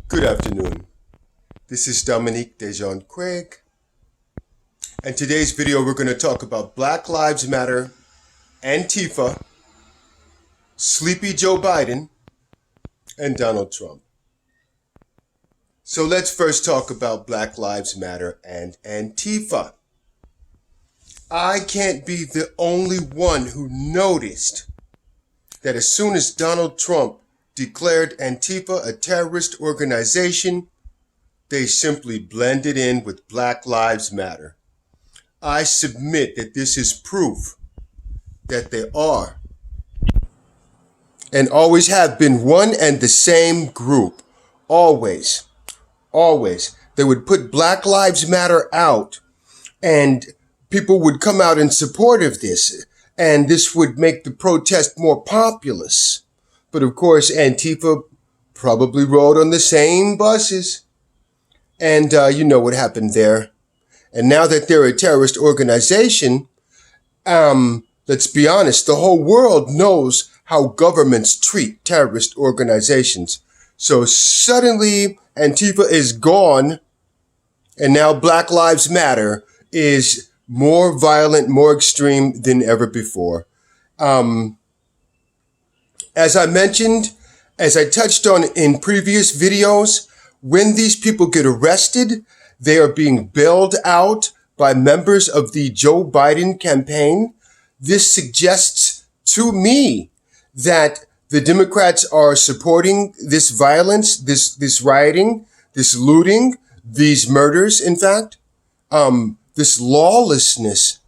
Good afternoon. This is Dominique Dejean Craig, and today's video we're going to talk about Black Lives Matter, Antifa, Sleepy Joe Biden, and Donald Trump. So let's first talk about Black Lives Matter and Antifa. I can't be the only one who noticed that as soon as Donald Trump declared Antifa a terrorist organization, they simply blended in with Black Lives Matter. I submit that this is proof that they are and always have been one and the same group. Always. They would put Black Lives Matter out and people would come out in support of this, and this would make the protest more populous. But of course, Antifa probably rode on the same buses. And you know what happened there. And now that they're a terrorist organization, let's be honest, the whole world knows how governments treat terrorist organizations. So suddenly Antifa is gone, and now Black Lives Matter is more violent, more extreme than ever before. As I mentioned, as I touched on in previous videos, when these people get arrested, they are being bailed out by members of the Joe Biden campaign. This suggests to me that the Democrats are supporting this violence, this rioting, this looting, these murders, in fact, this lawlessness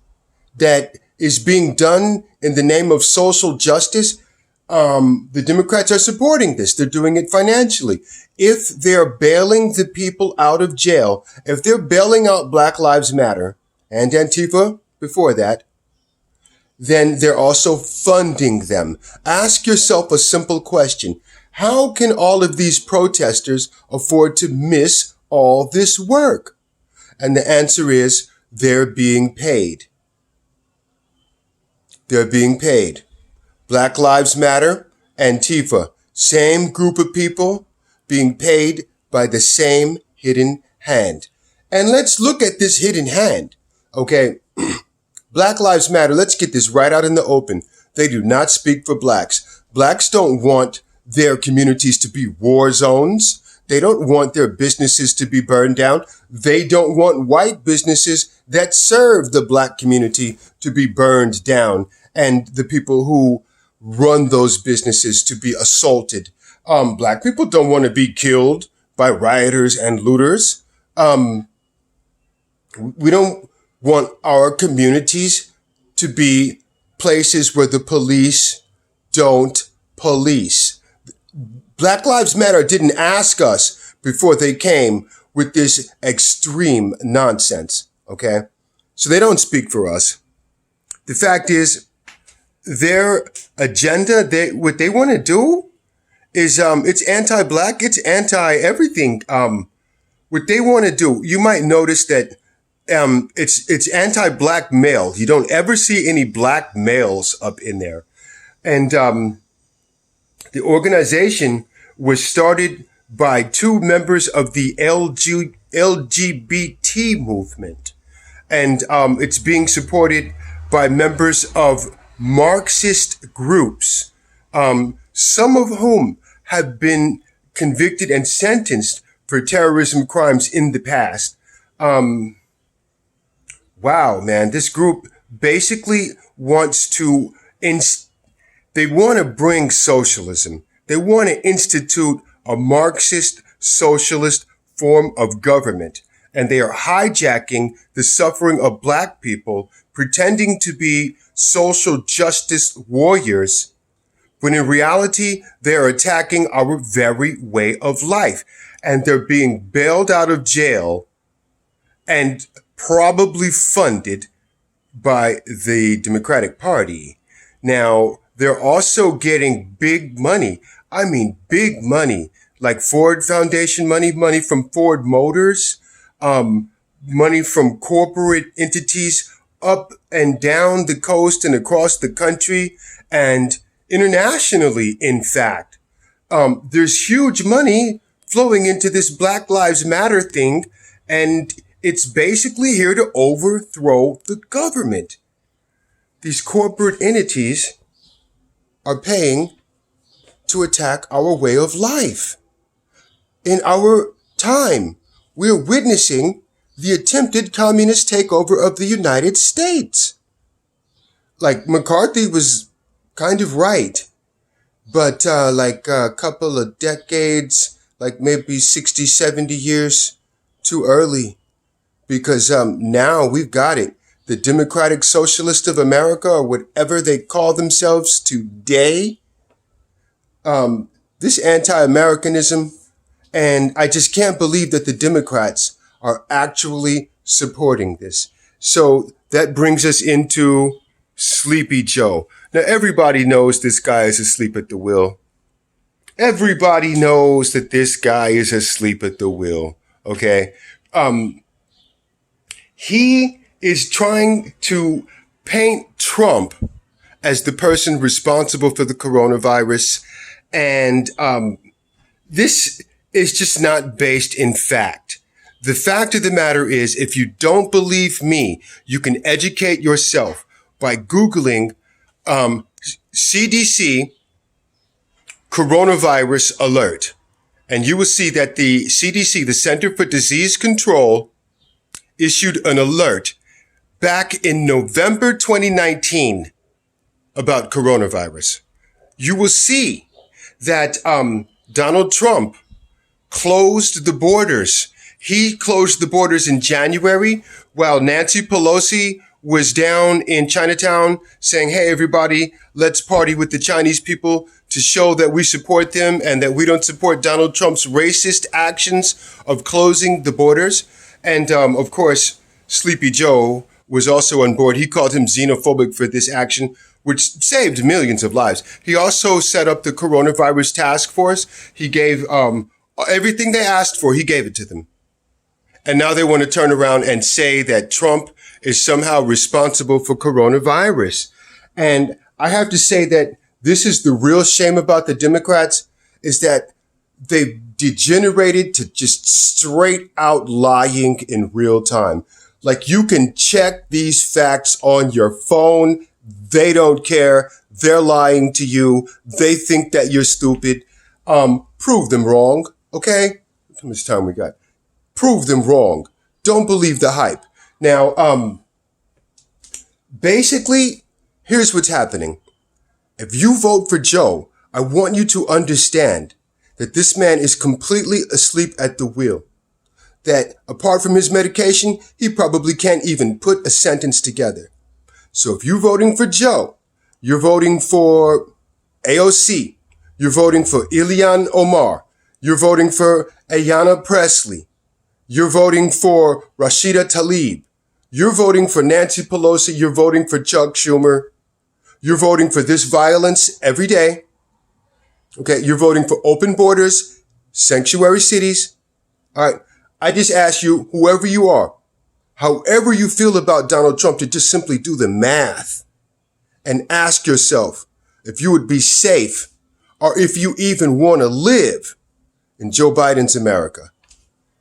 that is being done in the name of social justice. The Democrats are supporting this. They're doing it financially. If they're bailing the people out of jail, if they're bailing out Black Lives Matter and Antifa before that, then they're also funding them. Ask yourself a simple question. How can all of these protesters afford to miss all this work? And the answer is they're being paid. They're being paid. Black Lives Matter, Antifa, same group of people being paid by the same hidden hand. And let's look at this hidden hand, okay? Black Lives Matter, let's get this right out in the open. They do not speak for blacks. Blacks don't want their communities to be war zones. They don't want their businesses to be burned down. They don't want white businesses that serve the black community to be burned down, and the people who run those businesses to be assaulted. Black people don't want to be killed by rioters and looters. We don't want our communities to be places where the police don't police. Black Lives Matter didn't ask us before they came with this extreme nonsense, okay? So they don't speak for us. The fact is, their agenda, what they want to do is, it's anti-black, it's anti-everything. What they want to do, you might notice that, it's anti-black male. You don't ever see any black males up in there. And, the organization was started by two members of the LGBT movement. And, it's being supported by members of Marxist groups, some of whom have been convicted and sentenced for terrorism crimes in the past. Wow, man, this group basically wants to, they want to bring socialism. They want to institute a Marxist socialist form of government. And they are hijacking the suffering of black people, pretending to be social justice warriors, when in reality, they're attacking our very way of life. And they're being bailed out of jail and probably funded by the Democratic Party. Now, they're also getting big money. I mean, big money, like Ford Foundation money, money from Ford Motors, money from corporate entities up and down the coast and across the country and internationally, in fact. There's huge money flowing into this Black Lives Matter thing, and it's basically here to overthrow the government. These corporate entities are paying to attack our way of life. In our time, we're witnessing the attempted communist takeover of the United States. Like, McCarthy was kind of right, but like a couple of decades, like maybe 60, 70 years too early, because now we've got it. The Democratic Socialist of America, or whatever they call themselves today, this anti-Americanism, and I just can't believe that the Democrats are actually supporting this. So that brings us into Sleepy Joe. Now, everybody knows this guy is asleep at the wheel. Everybody knows that this guy is asleep at the wheel, okay? He is trying to paint Trump as the person responsible for the coronavirus, and this is just not based in fact. The fact of the matter is, if you don't believe me, you can educate yourself by Googling CDC coronavirus alert. And you will see that the CDC, the Center for Disease Control, issued an alert back in November 2019 about coronavirus. You will see that Donald Trump closed the borders. He closed the borders in January while Nancy Pelosi was down in Chinatown saying, hey, everybody, let's party with the Chinese people to show that we support them and that we don't support Donald Trump's racist actions of closing the borders. And of course, Sleepy Joe was also on board. He called him xenophobic for this action, which saved millions of lives. He also set up the coronavirus task force. He gave everything they asked for, he gave it to them. And now they want to turn around and say that Trump is somehow responsible for coronavirus. And I have to say that this is the real shame about the Democrats, is that they've degenerated to just straight out lying in real time. Like, you can check these facts on your phone. They don't care. They're lying to you. They think that you're stupid. Prove them wrong. Okay? How much time we got? Prove them wrong. Don't believe the hype. Now, basically, here's what's happening. If you vote for Joe, I want you to understand that this man is completely asleep at the wheel. That apart from his medication, he probably can't even put a sentence together. So if you're voting for Joe, you're voting for AOC, you're voting for Ilhan Omar, you're voting for Ayanna Pressley, you're voting for Rashida Tlaib, you're voting for Nancy Pelosi, you're voting for Chuck Schumer, you're voting for this violence every day. Okay, you're voting for open borders, sanctuary cities. All right, I just ask you, whoever you are, however you feel about Donald Trump, to just simply do the math and ask yourself if you would be safe or if you even want to live in Joe Biden's America.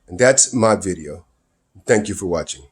And that's my video. Thank you for watching.